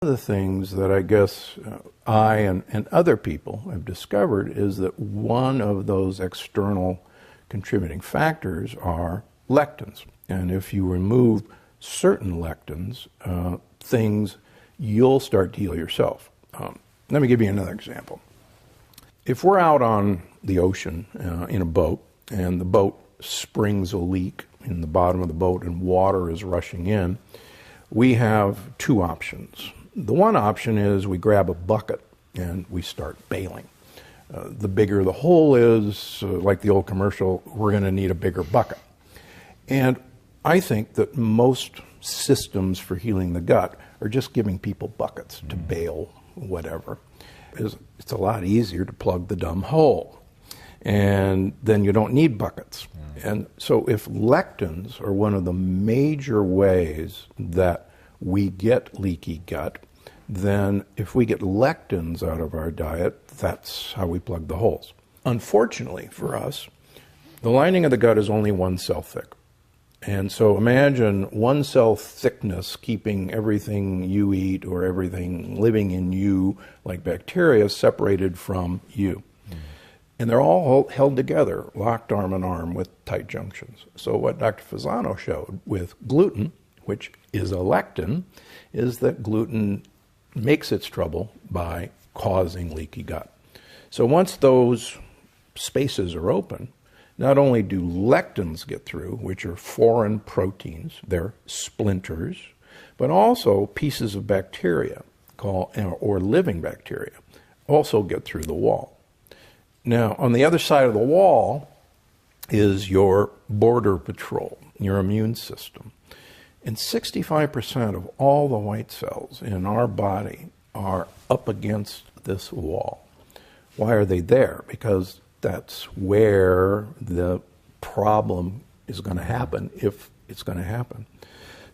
One of the things that I guess I and other people have discovered is that one of those external contributing factors are lectins. And if you remove certain lectins, you'll start to heal yourself. Let me give you another example. If we're out on the ocean in a boat and the boat springs a leak in the bottom of the boat and water is rushing in, we have two options. The one option is we grab a bucket and we start bailing. The bigger the hole is, like the old commercial, we're going to need a bigger bucket. And I think that most systems for healing the gut are just giving people buckets to bail whatever. It's a lot easier to plug the dumb hole. And then you don't need buckets. And so if lectins are one of the major ways that we get leaky gut, then if we get lectins out of our diet, that's how we plug the holes. Unfortunately for us, the lining of the gut is only 1 cell thick. And so imagine 1 cell thickness keeping everything you eat or everything living in you, like bacteria, separated from you. And they're all held together, locked arm in arm with tight junctions. So what Dr. Fasano showed with gluten, which is a lectin, is that gluten makes its trouble by causing leaky gut. So once those spaces are open, not only do lectins get through, which are foreign proteins, they're splinters, but also pieces of bacteria, or living bacteria, also get through the wall. Now, on the other side of the wall is your border patrol, your immune system. And 65% of all the white cells in our body are up against this wall. Why are they there? Because that's where the problem is going to happen, if it's going to happen.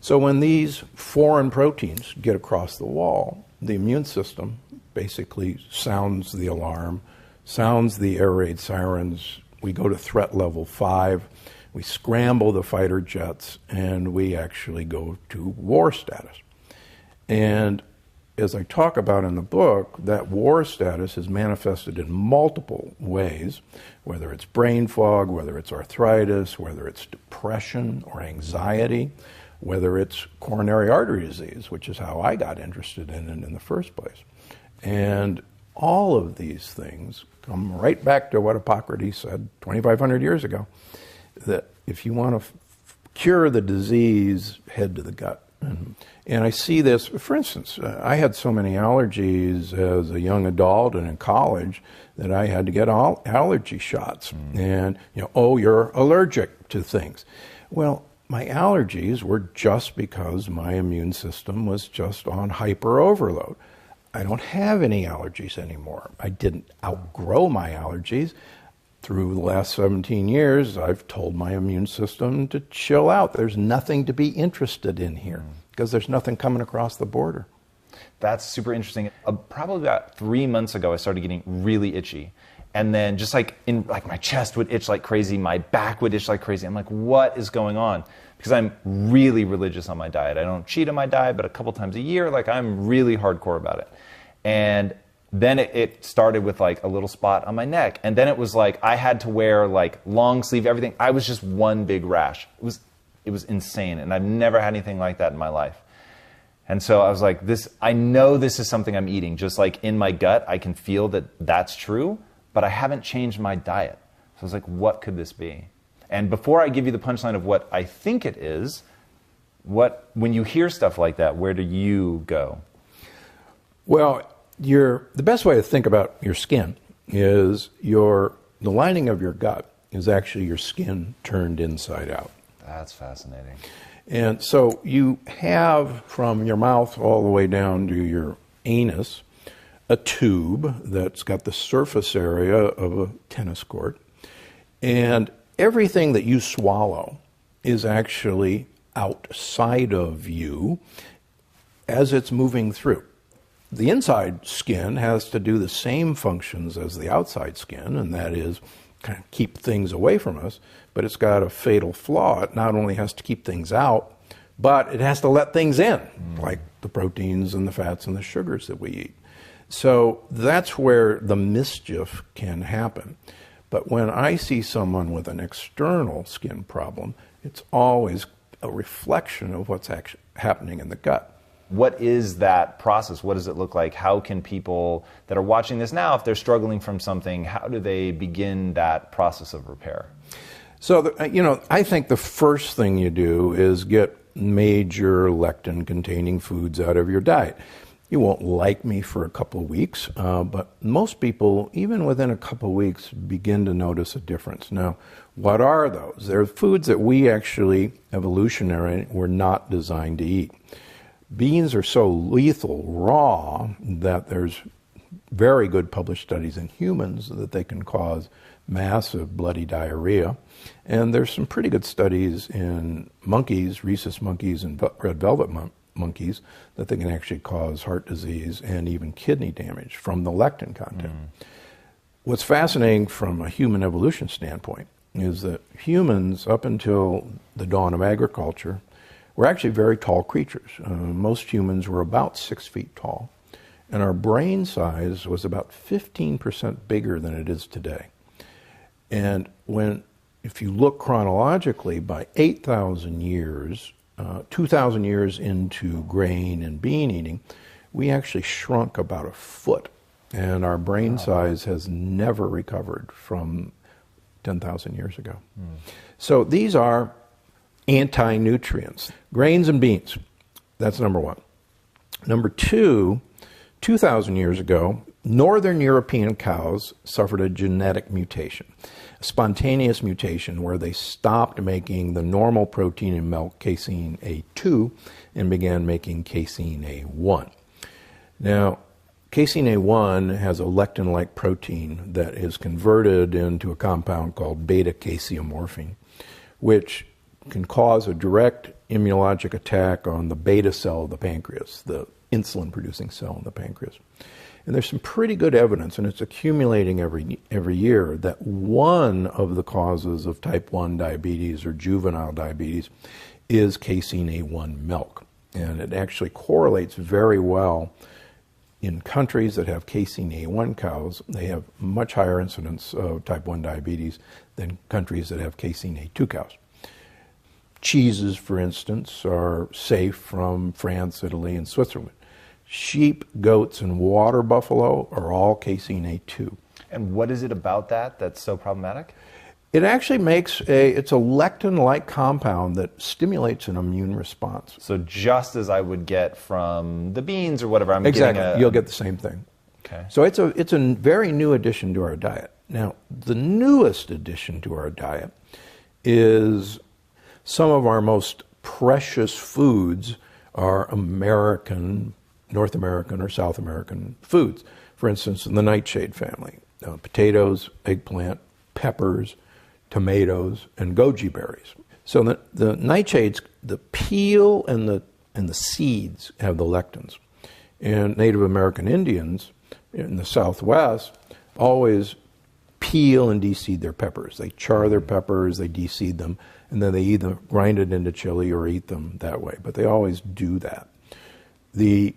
So when these foreign proteins get across the wall, the immune system basically sounds the alarm, sounds the air raid sirens. We go to threat level 5. We scramble the fighter jets, and we actually go to war status. And as I talk about in the book, that war status is manifested in multiple ways, whether it's brain fog, whether it's arthritis, whether it's depression or anxiety, whether it's coronary artery disease, which is how I got interested in it in the first place. And all of these things come right back to what Hippocrates said 2,500 years ago, that if you want to cure the disease, head to the gut. And I see this, for instance, I had so many allergies as a young adult and in college that I had to get allergy shots. And, you're allergic to things. Well, my allergies were just because my immune system was just on hyper overload. I don't have any allergies anymore. I didn't outgrow my allergies. Through the last 17 years, I've told my immune system to chill out. There's nothing to be interested in here because there's nothing coming across the border. That's super interesting. Probably about 3 months ago, I started getting really itchy. And then just like my chest would itch like crazy, my back would itch like crazy. I'm like, what is going on? Because I'm really religious on my diet. I don't cheat on my diet, but a couple times a year, I'm really hardcore about it. And then it started with a little spot on my neck. And then it was I had to wear long sleeve, everything. I was just one big rash. It was insane. And I've never had anything like that in my life. And so I was like, I know this is something I'm eating. Just in my gut, I can feel that that's true, but I haven't changed my diet. So I was like, what could this be? And before I give you the punchline of what I think it is, when you hear stuff like that, where do you go? Well, the best way to think about your skin is the lining of your gut is actually your skin turned inside out. That's fascinating. And so you have from your mouth all the way down to your anus a tube that's got the surface area of a tennis court. And everything that you swallow is actually outside of you as it's moving through. The inside skin has to do the same functions as the outside skin, and that is kind of keep things away from us, but it's got a fatal flaw. It not only has to keep things out, But it has to let things in, like the proteins and the fats and the sugars that we eat. So that's where the mischief can happen. But when I see someone with an external skin problem, it's always a reflection of what's actually happening in the gut. What is that process? What does it look like? How can people that are watching this now, if they're struggling from something, how do they begin that process of repair? So, I think the first thing you do is get major lectin-containing foods out of your diet. You won't like me for a couple of weeks, but most people, even within a couple of weeks, begin to notice a difference. Now, what are those? They're foods that we actually, evolutionary, were not designed to eat. Beans are so lethal raw that there's very good published studies in humans that they can cause massive bloody diarrhea. And there's some pretty good studies in monkeys, rhesus monkeys and red velvet monkeys, that they can actually cause heart disease and even kidney damage from the lectin content. What's fascinating from a human evolution standpoint is that humans, up until the dawn of agriculture, were actually very tall creatures. Most humans were about 6 feet tall, and our brain size was about 15% bigger than it is today. And if you look chronologically, by 8,000 years, 2,000 years into grain and bean eating, we actually shrunk about a foot, and our brain size has never recovered from 10,000 years ago. So these are anti-nutrients. Grains and beans, that's number one. Number two, 2,000 years ago, northern European cows suffered a genetic mutation, a spontaneous mutation where they stopped making the normal protein in milk, casein A2, and began making casein A1. Now, casein A1 has a lectin-like protein that is converted into a compound called beta-caseomorphine, which can cause a direct immunologic attack on the beta cell of the pancreas, the insulin-producing cell in the pancreas. And there's some pretty good evidence, and it's accumulating every year, that one of the causes of type 1 diabetes or juvenile diabetes is casein A1 milk. And it actually correlates very well in countries that have casein A1 cows. They have much higher incidence of type 1 diabetes than countries that have casein A2 cows. Cheeses, for instance, are safe from France, Italy, and Switzerland. Sheep, goats, and water buffalo are all casein A2. And what is it about that that's so problematic? It actually it's a lectin-like compound that stimulates an immune response. So just as I would get from the beans or whatever, I'm exactly. getting You'll get the same thing. Okay. So it's a very new addition to our diet. Now, the newest addition to our diet is some of our most precious foods are North American or South American foods. For instance, in the nightshade family, potatoes, eggplant, peppers, tomatoes, and goji berries. So the nightshades, the peel and the seeds have the lectins. And Native American Indians in the Southwest always peel and deseed their peppers. They char their peppers, they deseed them, and then they either grind it into chili or eat them that way. But they always do that. The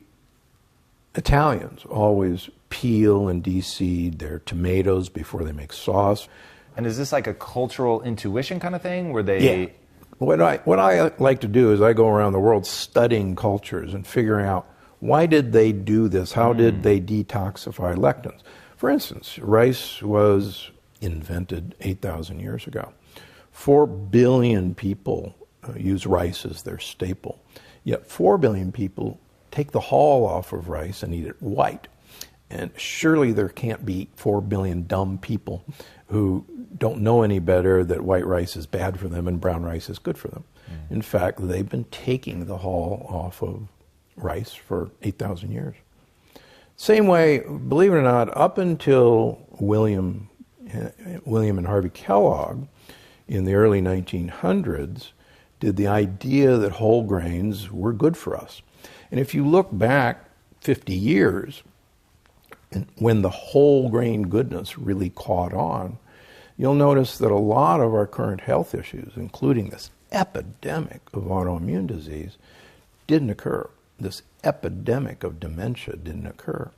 Italians always peel and deseed their tomatoes before they make sauce. And is this like a cultural intuition kind of thing where they... Yeah. What I like to do is I go around the world studying cultures and figuring out why did they do this? How did they detoxify lectins? For instance, rice was invented 8,000 years ago. 4 billion people use rice as their staple. Yet 4 billion people take the hull off of rice and eat it white. And surely there can't be 4 billion dumb people who don't know any better that white rice is bad for them and brown rice is good for them. In fact, they've been taking the hull off of rice for 8,000 years. Same way, believe it or not, up until William and Harvey Kellogg in the early 1900s did the idea that whole grains were good for us. And if you look back 50 years, and when the whole grain goodness really caught on, you'll notice that a lot of our current health issues, including this epidemic of autoimmune disease didn't occur. This epidemic of dementia didn't occur.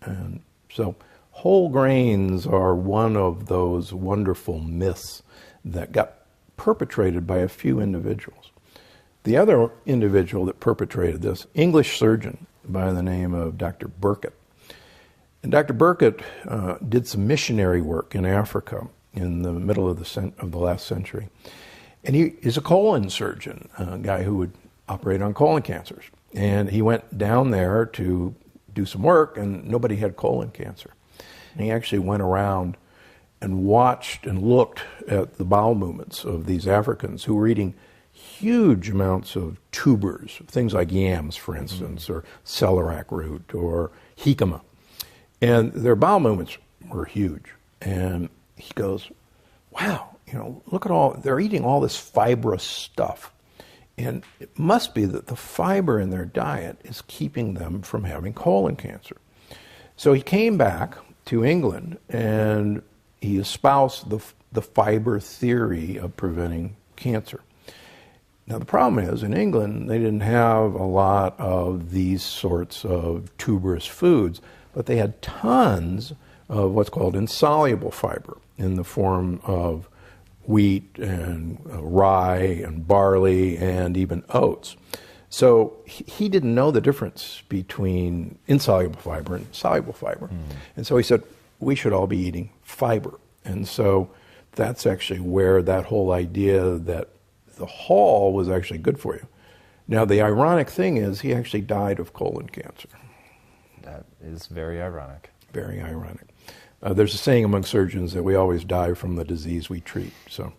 And so whole grains are one of those wonderful myths that got perpetrated by a few individuals. The other individual that perpetrated this, English surgeon by the name of Dr. Burkitt. And Dr. Burkitt did some missionary work in Africa in the middle of the last century. And he is a colon surgeon, a guy who would operate on colon cancers. And he went down there to do some work, and nobody had colon cancer. And he actually went around and watched and looked at the bowel movements of these Africans who were eating huge amounts of tubers, things like yams, for instance, or celeriac root, or jicama. And their bowel movements were huge. And he goes, wow, look at they're eating all this fibrous stuff. And it must be that the fiber in their diet is keeping them from having colon cancer. So he came back to England and he espoused the fiber theory of preventing cancer. Now the problem is, in England, they didn't have a lot of these sorts of tuberous foods, but they had tons of what's called insoluble fiber in the form of wheat and rye and barley and even oats. So he didn't know the difference between insoluble fiber and soluble fiber. And so he said, we should all be eating fiber. And so that's actually where that whole idea that the Hall was actually good for you. Now, the ironic thing is he actually died of colon cancer. That is very ironic. Very ironic. There's a saying among surgeons that we always die from the disease we treat. So